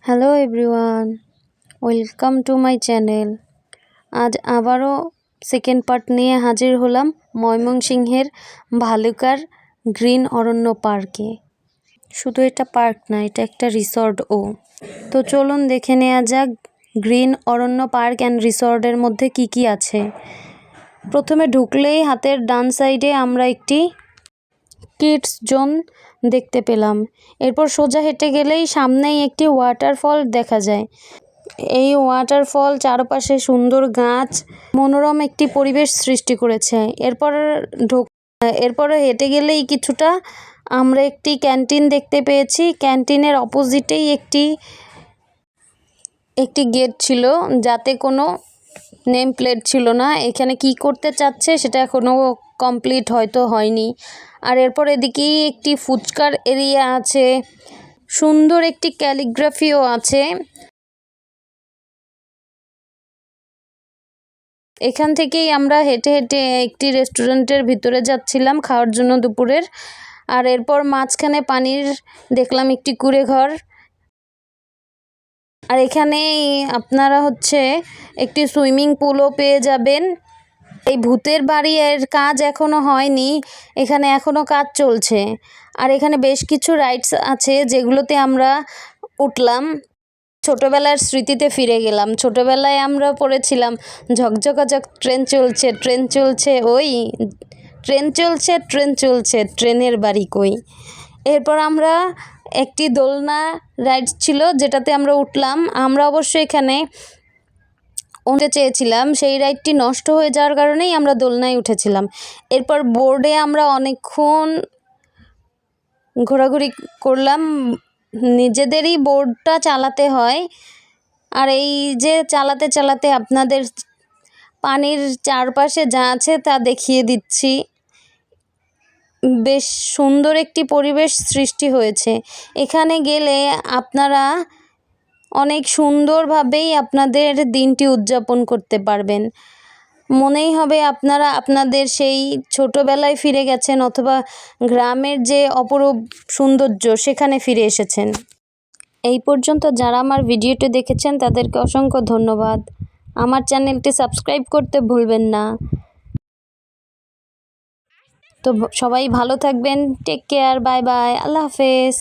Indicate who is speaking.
Speaker 1: Hello everyone, welcome to my channel. আজ আবারও second part নিয়ে হাজির হলাম ময়মনসিংহের ভালুকার গ্রিন অরণ্য পার্কে। শুধু এটা পার্ক না, এটা একটা রিসর্টও। তো চলুন দেখে নেওয়া যাক গ্রিন অরণ্য পার্ক অ্যান্ড রিসর্টের মধ্যে কি কি আছে। প্রথমে ঢুকলেই হাতের ডান সাইডে আমরা একটি কিডস জোন দেখতে পেলাম। এরপর সোজা হেঁটে গেলেই সামনেই একটি ওয়াটারফল দেখা যায়। এই ওয়াটারফল চারপাশে সুন্দর গাছ, মনোরম একটি পরিবেশ সৃষ্টি করেছে। এরপরে হেঁটে গেলেই কিছুটা আমরা একটি ক্যান্টিন দেখতে পেয়েছি। ক্যান্টিনের অপোজিটেই একটি গেট ছিল, যাতে কোনো নেম প্লেট ছিল না। এখানে কি করতে চাচ্ছে সেটা এখনও কমপ্লিট হয়তো হয়নি। আর এরপর এদিকেই একটি ফুচকার এরিয়া আছে, সুন্দর একটি ক্যালিগ্রাফিও আছে। এখান থেকেই আমরা হেঁটে হেঁটে একটি রেস্টুরেন্টের ভিতরে যাচ্ছিলাম খাওয়ার জন্য দুপুরের। আর এরপর মাঝখানে পানির দেখলাম একটি কুঁড়ে ঘর। আর এখানে আপনারা একটি সুইমিং পুলও পেয়ে যাবেন। এই ভূতের বাড়ির কাজ এখনও হয়নি, এখানে এখনও কাজ চলছে। আর এখানে বেশ কিছু রাইডস আছে যেগুলোতে আমরা উঠলাম। ছোটোবেলার স্মৃতিতে ফিরে গেলাম। ছোটোবেলায় আমরা পড়েছিলাম ঝকঝকাঝক ট্রেন চলছে, ট্রেন চলছে, ওই ট্রেন চলছে, ট্রেন চলছে, ট্রেনের বাড়ি কই। এরপর আমরা একটি দোলনা রাইড ছিল যেটাতে আমরা উঠলাম। আমরা অবশ্য এখানে উঠতে চেয়েছিলাম, সেই রাইডটি নষ্ট হয়ে যাওয়ার কারণেই আমরা দোলনায় উঠেছিলাম। এরপর বোর্ডে আমরা অনেকক্ষণ ঘোরাঘুরি করলাম। নিজেদেরই বোর্ডটা চালাতে হয়। আর এই যে চালাতে চালাতে আপনাদের পানির চারপাশে যা আছে তা দেখিয়ে দিচ্ছি। বেশ সুন্দর একটি পরিবেশ সৃষ্টি হয়েছে। এখানে গেলে আপনারা অনেক সুন্দরভাবেই আপনাদের দিনটি উদযাপন করতে পারবেন। মনেই হবে আপনারা আপনাদের সেই ছোটোবেলায় ফিরে গেছেন, অথবা গ্রামের যে অপরূপ সৌন্দর্য সেখানে ফিরে এসেছেন। এই পর্যন্ত যারা আমার ভিডিওটি দেখেছেন তাদেরকে অসংখ্য ধন্যবাদ। আমার চ্যানেলটি সাবস্ক্রাইব করতে ভুলবেন না। তো সবাই ভালো থাকবেন। টেক কেয়ার, বাই বাই, আল্লাহ হাফেজ।